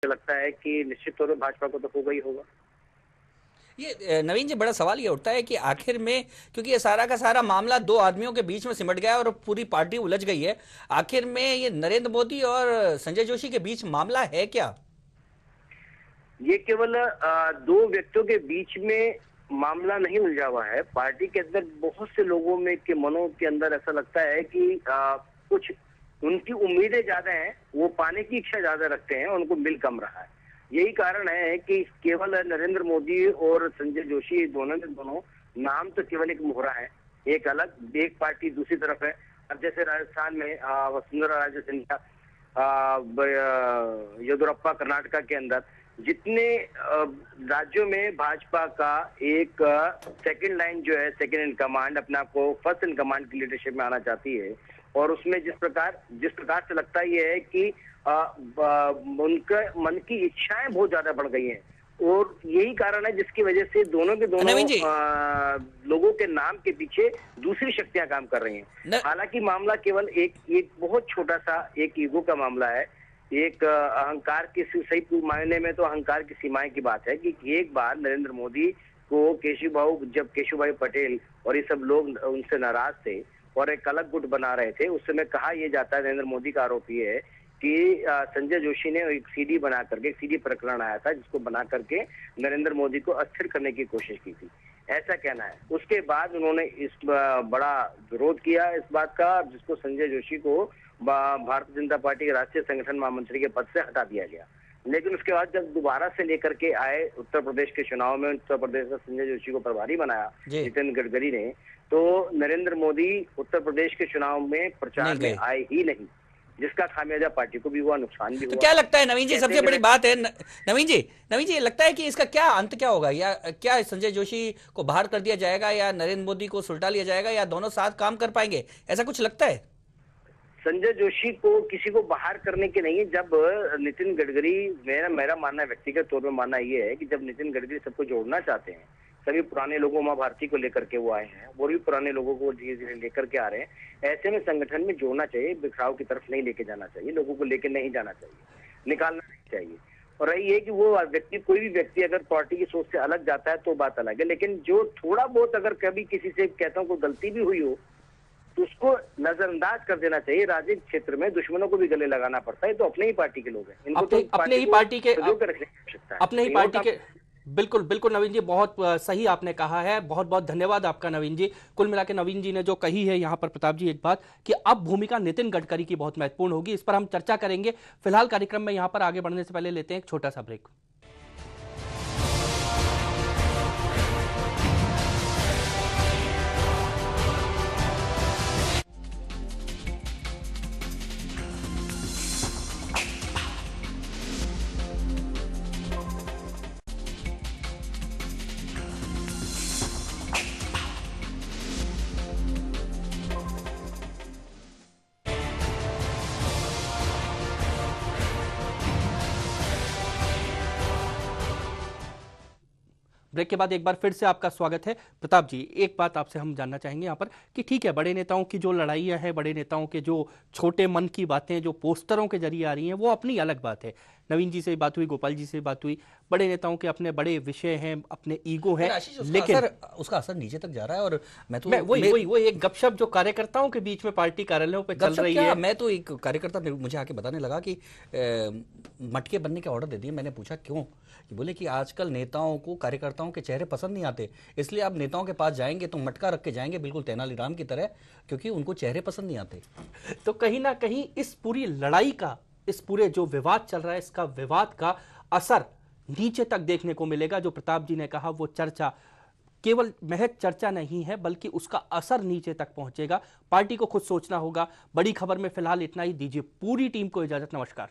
लगता है कि निश्चित तौर पर भाजपा को तो होगा ही होगा। ये नवीन जी, बड़ा सवाल ये उठता है कि आखिर में, क्योंकि ये सारा का सारा मामला दो आदमियों के बीच में सिमट गया और पूरी पार्टी उलझ गई है, आखिर में ये नरेंद्र मोदी और संजय जोशी के बीच मामला है क्या? ये केवल दो व्यक्तियों के बीच में मामला नहीं उलझा हुआ है। पार्टी के अंदर बहुत से लोगों में के मनों के अंदर ऐसा लगता है कि कुछ उनकी उम्मीदें ज्यादा हैं, वो पाने की इच्छा ज्यादा रखते हैं, उनको मिल कम रहा है। यही कारण है कि केवल नरेंद्र मोदी और संजय जोशी दोनों नाम तो केवल एक मोहरा है, एक अलग एक पार्टी दूसरी तरफ है। अब जैसे राजस्थान में वसुंधरा राजे सिंधिया, येदियुरप्पा कर्नाटका के अंदर, जितने राज्यों में भाजपा का एक सेकंड लाइन जो है, सेकंड इन कमांड, अपने आप को फर्स्ट इन कमांड की लीडरशिप में आना चाहती है, और उसमें जिस प्रकार से लगता ही है कि उनके मन की इच्छाएं बहुत ज्यादा बढ़ गई हैं, और यही कारण है जिसकी वजह से दोनों के दोनों लोगों के नाम के पीछे दूसरी शक्तियां काम कर रही हैं। हालांकि मामला केवल एक बहुत छोटा सा एक ईगो का मामला है, एक अहंकार की, सही मायने में तो अहंकार की सीमाएं की बात है कि एक बार नरेंद्र मोदी को जब केशुभाई पटेल और ये सब लोग उनसे नाराज थे और एक अलग गुट बना रहे थे, उस समय कहा यह जाता है, नरेंद्र मोदी का आरोप ये है कि संजय जोशी ने एक सीडी बना करके, एक सीडी प्रकरण आया था जिसको बना करके नरेंद्र मोदी को अस्थिर करने की कोशिश की थी, ऐसा कहना है। उसके बाद उन्होंने इस बड़ा विरोध किया इस बात का, जिसको संजय जोशी को भारतीय जनता पार्टी के राष्ट्रीय संगठन महामंत्री के पद से हटा दिया गया। लेकिन उसके बाद जब दोबारा से लेकर के आए उत्तर प्रदेश के चुनाव में, उत्तर प्रदेश में संजय जोशी को प्रभारी बनाया नितिन गडकरी ने, तो नरेंद्र मोदी उत्तर प्रदेश के चुनाव में प्रचार में आए ही नहीं, जिसका खामियाजा पार्टी को भी हुआ, नुकसान भी हुआ। तो क्या लगता है नवीन जी, सबसे बड़ी बात है नवीन जी लगता है कि इसका क्या अंत क्या होगा, या क्या संजय जोशी को बाहर कर दिया जाएगा, या नरेंद्र मोदी को सुलटा लिया जाएगा, या दोनों साथ काम कर पाएंगे, ऐसा कुछ लगता है? संजय जोशी को किसी को बाहर करने के नहीं है। जब नितिन गडकरी, मेरा मानना, व्यक्तिगत तौर पर मानना ये है कि जब नितिन गडकरी सबको जोड़ना चाहते हैं, सभी पुराने लोगों, उमा भारती को लेकर के वो आए हैं, वो भी पुराने लोगों को धीरे धीरे लेकर के आ रहे हैं, ऐसे में संगठन में जोड़ना चाहिए, बिखराव की तरफ नहीं लेके जाना चाहिए, लोगों को लेकर नहीं जाना चाहिए, निकालना नहीं चाहिए। और रही है कि वो व्यक्ति, कोई भी व्यक्ति अगर पार्टी की सोच से अलग जाता है तो बात अलग है, लेकिन जो थोड़ा बहुत अगर कभी किसी से, कहता हूँ, कोई गलती भी हुई हो तो उसको नजरअंदाज कर देना चाहिए। राजनीतिक क्षेत्र में दुश्मनों को भी गले लगाना पड़ता है, तो अपने ही पार्टी के लोग हैं, इनको तो अपने ही पार्टी के आवश्यकता है। बिल्कुल बिल्कुल नवीन जी, बहुत सही आपने कहा है, बहुत बहुत धन्यवाद आपका नवीन जी। कुल मिला के नवीन जी ने जो कही है यहाँ पर प्रताप जी, एक बात कि अब भूमिका नितिन गडकरी की बहुत महत्वपूर्ण होगी, इस पर हम चर्चा करेंगे। फिलहाल कार्यक्रम में यहाँ पर आगे बढ़ने से पहले लेते हैं एक छोटा सा ब्रेक। ब्रेक के बाद एक बार फिर से आपका स्वागत है। प्रताप जी, एक बात आपसे हम जानना चाहेंगे यहाँ पर कि ठीक है, बड़े नेताओं की जो लड़ाइयाँ हैं, बड़े नेताओं के जो छोटे मन की बातें जो पोस्टरों के जरिए आ रही हैं, वो अपनी अलग बात है। नवीन जी से बात हुई, गोपाल जी से बात हुई, बड़े नेताओं के अपने बड़े विषय हैं, अपने ईगो हैं, लेकिन उसका असर नीचे तक जा रहा है। और मैं तो वही एक गपशप जो कार्यकर्ताओं के बीच में पार्टी कार्यालयों पे चल रही है। मैं तो एक कार्यकर्ता ने मुझे आके बताने लगा कि मटके बनने के ऑर्डर दे दिए। मैंने पूछा क्यों? कि बोले कि आजकल नेताओं को कार्यकर्ताओं के चेहरे पसंद नहीं आते, इसलिए आप नेताओं के पास जाएंगे तो मटका रख के जाएंगे, बिल्कुल तेनालीराम की तरह, क्योंकि उनको चेहरे पसंद नहीं आते। तो कहीं ना कहीं इस पूरी लड़ाई का, इस पूरे जो विवाद चल रहा है, इसका विवाद का असर नीचे तक देखने को मिलेगा। जो प्रताप जी ने कहा वो चर्चा केवल महज चर्चा नहीं है, बल्कि उसका असर नीचे तक पहुंचेगा। पार्टी को खुद सोचना होगा। बड़ी खबर में फिलहाल इतना ही। दीजिए पूरी टीम को इजाजत। नमस्कार।